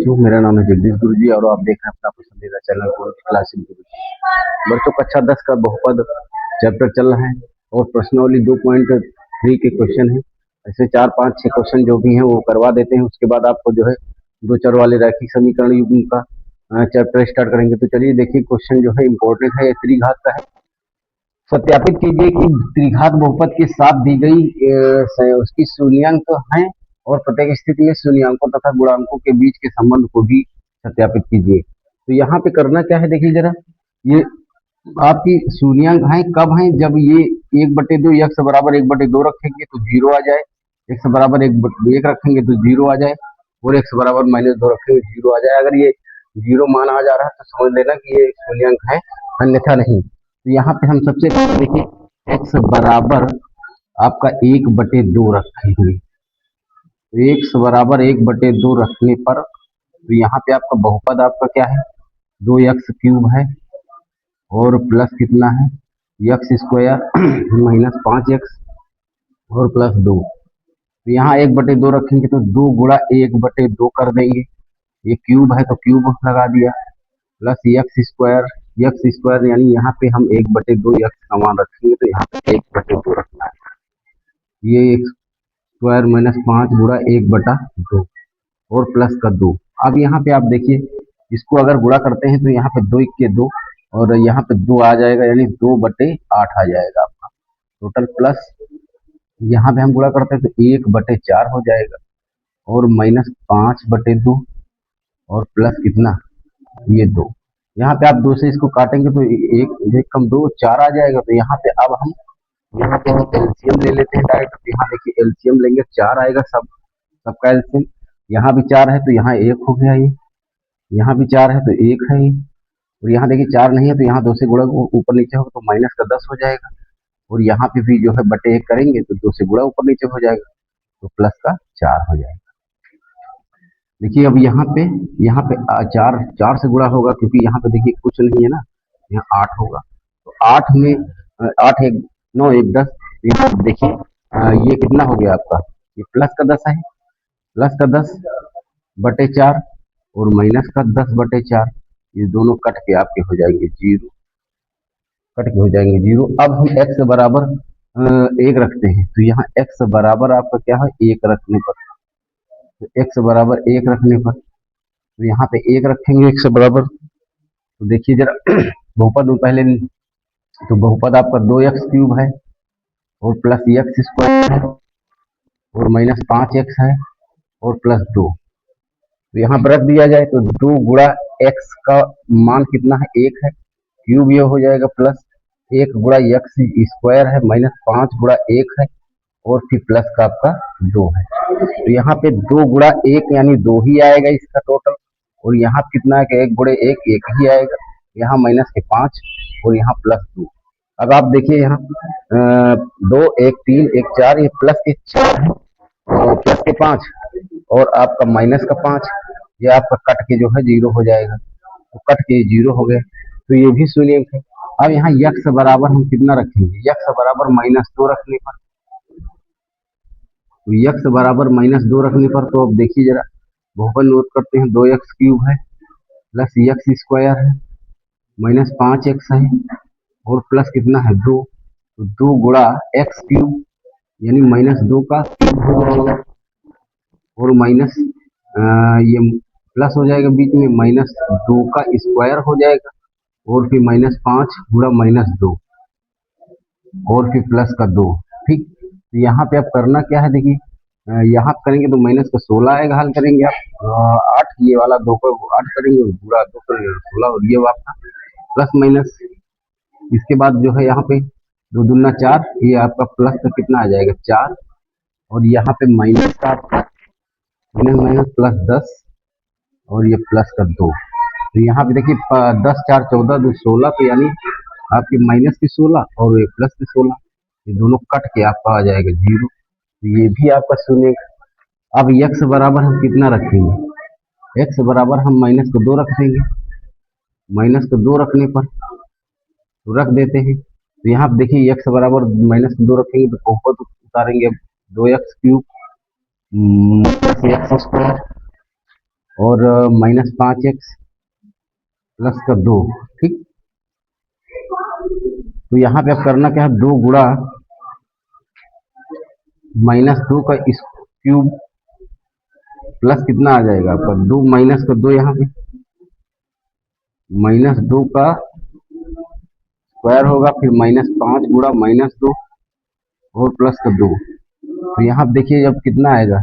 बच्चों, मेरा नाम है जगदीश गुरुजी और आप देख रहे हैं अपना पसंदीदा चैनल क्लासिक गुरुजी। बच्चों कक्षा 10 का बहुपद चैप्टर चल रहा है और प्रश्नावली 2.3 के क्वेश्चन है। ऐसे 4, 5, 6 क्वेश्चन जो भी हैं वो करवा देते हैं। उसके बाद आपको जो है दो चर वाले रैखिक समीकरण युग्म का चैप्टर स्टार्ट करेंगे। तो चलिए देखिए, क्वेश्चन जो है इम्पोर्टेंट है, त्रिघात का है। सत्यापित कीजिए कि त्रिघात बहुपद के साथ दी गई उसकी शून्याङ्क है और प्रत्येक स्थिति में शून्याङ्कों तथा गुणांकों के बीच के संबंध को भी सत्यापित कीजिए। तो यहाँ पे करना क्या है, देखिए जरा, ये आपकी शून्याङ्क है कब है, जब ये 1/2 x बराबर 1/2 रखेंगे तो 0 आ जाए, x बराबर 1 रखेंगे तो 0 आ जाए और x बराबर -2 रखेंगे 0 आ जाए। अगर ये 0 मान आ जा रहा है तो समझ लेना कि ये शून्याङ्क है, अन्यथा नहीं। तो यहाँ पे हम सबसे पहले देखिए x बराबर आपका 1/2 रखेंगे। तो x बराबर 1/2 रखने पर तो यहाँ पे आपका बहुपद आपका क्या है, 2x³ है और प्लस कितना है x² माइनस 5x और प्लस 2। तो यहाँ 1/2 रखेंगे तो 2 गुणा 1/2 कर देंगे। ये क्यूब है तो क्यूब लगा दिया, प्लस x² यानी यहाँ पे हम 1/2 x का मान रखेंगे तो यहाँ पे 1/2 रखना है। ये x² माइनस 5 गुणा 1/2 और प्लस का 2। अब यहाँ पे आप देखिए, इसको अगर गुणा करते हैं तो यहाँ पे 2 के 2 और यहाँ पे 2 आ जाएगा, यानी 2/8 आ जाएगा आपका टोटल। प्लस यहाँ पे हम गुणा करते हैं तो 1/4 हो जाएगा और माइनस 5/2 और प्लस कितना, ये 2। यहाँ पे आप 2 से इसको काटेंगे तो 1 कम 2 4 आ जाएगा। तो यहाँ पे अब हम यहाँ पे एलसीएम ले लेते हैं डायरेक्ट। तो यहाँ देखिए एलसीएम लेंगे 4 आएगा, सबका एलसीएम। यहाँ भी 4 है तो यहाँ 1 हो गया, ये यहाँ भी 4 है तो 1 है ये, और यहाँ देखिए 4 नहीं है तो यहाँ 2 से गुणा ऊपर नीचे होगा तो माइनस का 10 हो जाएगा। और यहाँ पे भी जो है बटे 1 करेंगे तो 2 से गुणा ऊपर नीचे हो जाएगा तो प्लस का 4 हो जाएगा। देखिए अब यहाँ पे 4 से गुणा होगा क्योंकि यहाँ पे देखिए कुछ नहीं है ना, यहाँ 8 होगा। तो 8 में 8 1 9 1 10। देखिए ये कितना हो गया आपका, ये प्लस का 10 है, प्लस का 10/4 और माइनस का 10/4। ये दोनों कट के आपके हो जाएंगे 0, कट के हो जाएंगे 0। अब हम x बराबर 1 रखते हैं तो यहाँ x बराबर आपका क्या है, 1 रखने पर, तो x बराबर 1 रखने पर तो यहाँ पे 1 रखेंगे x बराबर। तो देखिए जरा बहुपद में पहले, तो बहुपद आपका 2x³ है और प्लस x² है और माइनस 5x है और प्लस 2। तो यहाँ पर रख दिया जाए तो 2 गुणा x का मान कितना है, 1 है, क्यूब ये हो जाएगा, प्लस 1 गुणा x² है, माइनस 5 गुणा 1 है और फिर प्लस का आपका 2 है। तो यहाँ पे 2 गुणा 1 यानी 2 ही आएगा इसका टोटल, और यहाँ कितना है कि 1 गुणे 1 1 ही आएगा, यहाँ माइनस के 5 और यहाँ प्लस 2। अब आप देखिए यहाँ 2 1 3 1 4, ये प्लस के 4 है और प्लस के 5 और आपका माइनस का 5, ये आपका कट के जो है 0 हो जाएगा। तो कट के 0 हो गए तो ये भी शून्याङ्क है। अब यहाँ x बराबर हम कितना रखेंगे, x बराबर -2 रखने पर, तो x बराबर -2 रखने पर तो अब देखिए जरा बहुपद नोट करते हैं, 2x³ है प्लस x² है माइनस 5x है और प्लस कितना है 2। तो 2 गुणा x³ यानी -2 का क्यूब हो जाएगा और माइनस ये प्लस हो जाएगा बीच में, -2 का स्क्वायर हो जाएगा और फिर -5 गुणा -2 और फिर प्लस का 2। ठीक, तो यहाँ पे आप करना क्या है, देखिए यहाँ करेंगे तो माइनस का 16 आएगा, हल करेंगे आप 8, ये वाला 2 को 8 करेंगे, पूरा 2 करेंगे 16 और ये आपका प्लस माइनस। इसके बाद जो है यहाँ पे 2 दूना 4, ये आपका प्लस का कितना आ जाएगा 4 और यहाँ पे माइनस का आपका माइनस प्लस 10 और ये प्लस का 2। तो यहाँ पे देखिए 10 4 14 2 16, तो यानी आपके माइनस की 16 और ये प्लस की 16, ये दोनों कट के आपका आ जाएगा 0। तो ये भी आपका शून्य। अब x बराबर हम कितना रखेंगे, x बराबर हम -2 रख देंगे। -2 रखने पर तो रख देते हैं, तो यहाँ देखिए x बराबर -2 रखेंगे तो बहुपद उतारेंगे 2x³ x² और -5x प्लस का 2। ठीक, तो यहाँ पे अब करना क्या है, 2 गुणा -2 का क्यूब प्लस कितना आ जाएगा आपका 2 माइनस का 2, यहाँ पे -2 का स्क्वायर होगा, फिर -5 गुणा -2 और प्लस का 2। तो यहाँ पे देखिए जब कितना आएगा,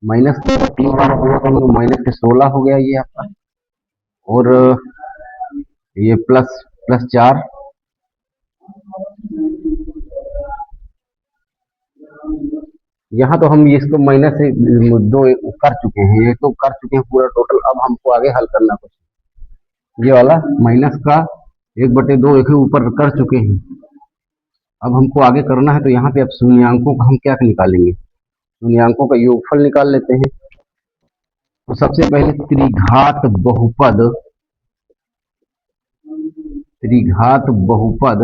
-3 बार होगा तो माइनस के 16 हो गया ये आपका, और ये प्लस प्लस 4, यहाँ तो हम इसको माइनस से 2 कर चुके हैं, ये तो कर चुके हैं पूरा टोटल। अब हमको आगे हल करना कुछ, ये वाला माइनस का 1/2 एक ही ऊपर कर चुके हैं। अब हमको आगे करना है, तो यहाँ पे अब शून्यांकों का हम क्या निकालेंगे, शून्यांकों का योगफल निकाल लेते हैं। तो सबसे पहले त्रिघात बहुपद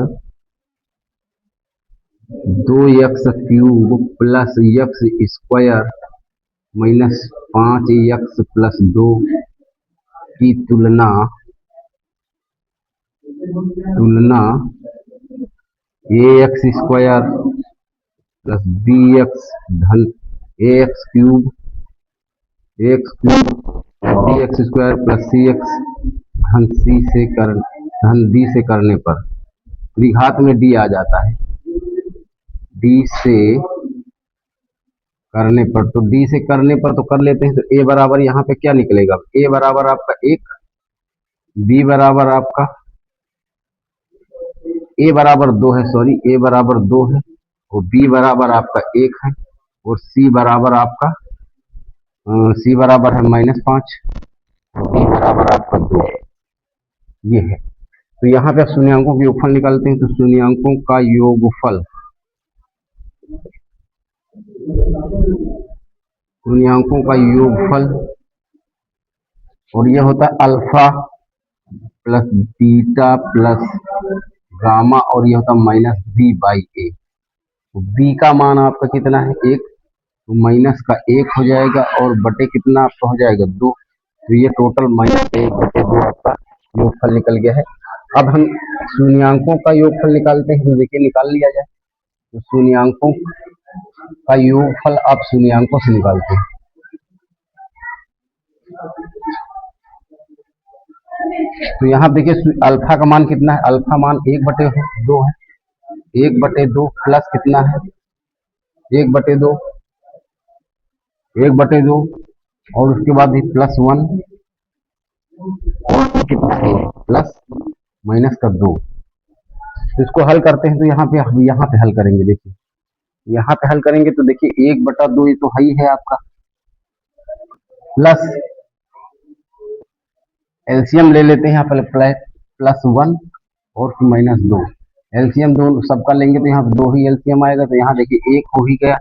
2x cube plus x square -5x plus 2 की तुलना ax स्क्वायर प्लस bx धन ax cube bx square plus cx धन d से करने पर, द्विघात में d आ जाता है, d से करने पर, तो d से करने पर तो कर लेते हैं। तो a बराबर यहाँ पे क्या निकलेगा, a बराबर आपका 1, b बराबर आपका a बराबर 2 है, सॉरी a बराबर 2 है, और b बराबर आपका 1 है, और c बराबर आपका c बराबर है -5, b बराबर आपका 2 है, ये है। तो यहाँ पे शून्यांकों के योगफल निकालते हैं। तो शून्यांकों का योगफल, और ये होता है alpha plus beta plus gamma, और ये होता है -b/a। तो b का मान आपका कितना है 1, तो माइनस का 1 हो जाएगा, और बटे कितना आपका हो जाएगा 2, तो ये टोटल -1/2 आपका योगफल निकल गया है। अब हम शून्यांकों का योगफल निकालते हैं, तो देखिए निकाल लिया जाए। तो शून्यांकों का योगफल आप शून्यांकों से निकालते हैं। तो यहाँ देखिए अल्फा का मान कितना है, अल्फा मान 1/2 है, 1/2 प्लस कितना है 1/2, 1/2, और उसके बाद +1, और कितना है प्लस माइनस का 2। तो इसको हल करते हैं, तो यहाँ पे हल करेंगे। देखिए यहाँ पे हल करेंगे तो देखिए 1/2 ये तो हाई है आपका, प्लस एलसीएम ले लेते हैं यहाँ पर, +1 और -2, एलसीएम दोनों सबका लेंगे तो यहाँ पे 2 ही एलसीएम आएगा। तो यहाँ देखिए 1 हो ही गया,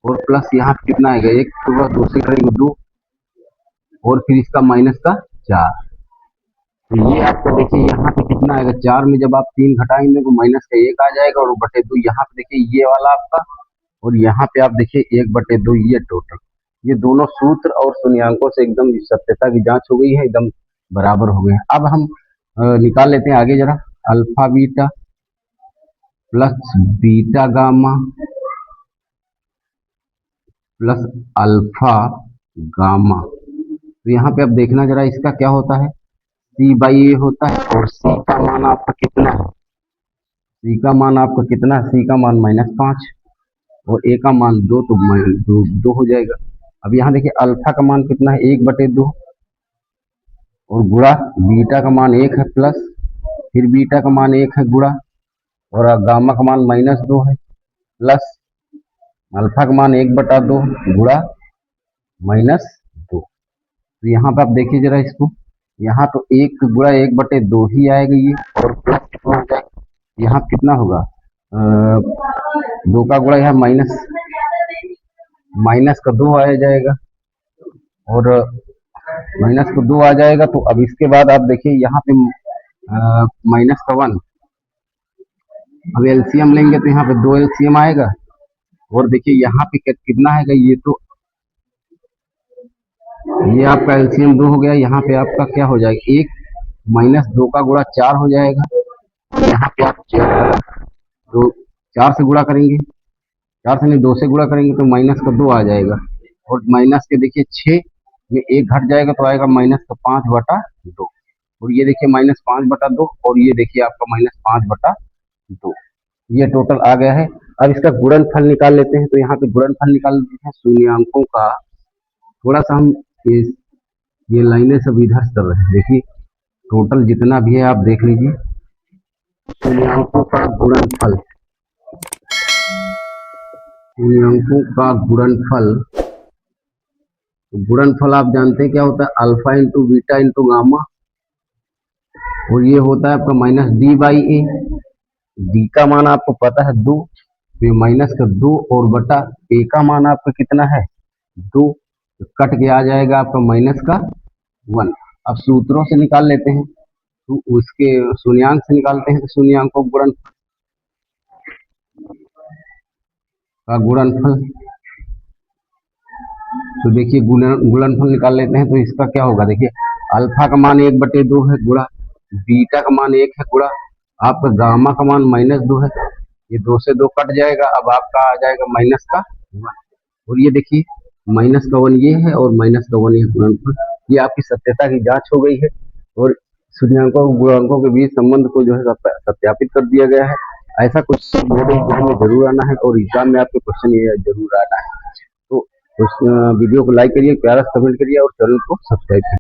और प्लस यहाँ पे कितना आएगा 1 के बाद 2 से करेंगे 2, और फिर इसका माइनस का 4। तो ये आपका देखिए यहाँ पे कितना आएगा, 4 में जब आप 3 घटाएंगे तो -1 आ जाएगा, और /2 यहाँ पे देखिए ये वाला आपका, और यहाँ पे आप देखिए 1/2, ये टोटल, ये दोनों सूत्र और शून्यांकों से एकदम सत्यता की जांच हो गई है, एकदम बराबर हो गए हैं। अब हम निकाल लेते हैं आगे जरा, alpha beta plus beta gamma plus alpha gamma. तो यहाँ पे अब देखना जरा इसका क्या होता है, c/a होता है, और c का मान आपका कितना है, c का मान आपका कितना है, c का मान -5 और a का मान 2, तो 2 हो जाएगा। अब यहाँ देखिए अल्फा का मान कितना है 1/2, और गुणा बीटा का मान 1 है प्लस, फिर बीटा का मान 1 है गुणा, और गामा का मान -2 है प्लस, अल्फा का मान 1/2 गुणा -2। तो यहाँ पे आप देखिए जरा इसको, यहाँ तो 1 गुणा 1/2 ही आएगा ये, और प्लस कितना हो जाएगा, यहाँ कितना होगा 2 का गुणा, यहाँ माइनस का 2 आ जाएगा, और माइनस का 2 आ जाएगा। तो अब इसके बाद आप देखिए यहाँ पे माइनस का 1, अब एलसीएम लेंगे तो यहाँ पे 2 एलसीएम आएगा, और देखिए यहाँ पे कितना आएगा, ये तो ये आपका एलसीएम 2 हो गया। यहाँ पे आपका क्या हो जाएगा, 1 माइनस 2 का गुणा 4 हो जाएगा। यहाँ पे आप 4 से गुणा करेंगे, 4 से नहीं 2 से गुणा करेंगे तो माइनस का 2 आ जाएगा। और माइनस के देखिए 6 में 1 घट जाएगा तो आएगा माइनस का 5/2। और ये देखिए माइनस 5/2 और ये देखिए आपका माइनस 5/2। ये टोटल आ गया है। अब इसका गुणनफल निकाल लेते हैं। तो यहाँ पे गुणनफल निकाल लेते हैं शून्यांकों का। थोड़ा सा हम इस ये लाइनें सब इधर चल रहे हैं, देखिए टोटल जितना भी है आप देख लीजिए। शून्यांकों का गुणनफल, शून्यांकों का गुणनफल, गुणनफल आप जानते हैं क्या होता है, alpha into beta into gamma. और ये होता है आपका माइनस d/a। डी का मान आपको पता है 2, तो माइनस का 2 और बटा ए का मान आपका कितना है 2, तो कट के आ जाएगा आपका माइनस का 1। अब सूत्रों से निकाल लेते हैं, तो उसके शून्यांक से निकालते हैं। तो शून्यांकों का गुणनफल, तो देखिए गुणनफल निकाल लेते हैं। तो इसका क्या होगा, देखिए अल्फा का मान 1/2 है गुणा बीटा का मान 1 है गुणा आपका गामा का मान -2 है। ये 2 से 2 कट जाएगा। अब आपका आ जाएगा माइनस का 1। और ये देखिए माइनस का 1 ये है और माइनस का 1 ये गुणनफल। ये आपकी सत्यता की जांच हो गई है और शून्यांकों और गुणांकों के बीच संबंध को जो है सत्यापित कर दिया गया है। ऐसा कुछ बोर्ड एग्जाम में जरूर आना है और एग्जाम में आपके क्वेश्चन ये जरूर आना है। तो उस वीडियो को लाइक करिए, प्यारा कमेंट करिए और चैनल को सब्सक्राइब करिए।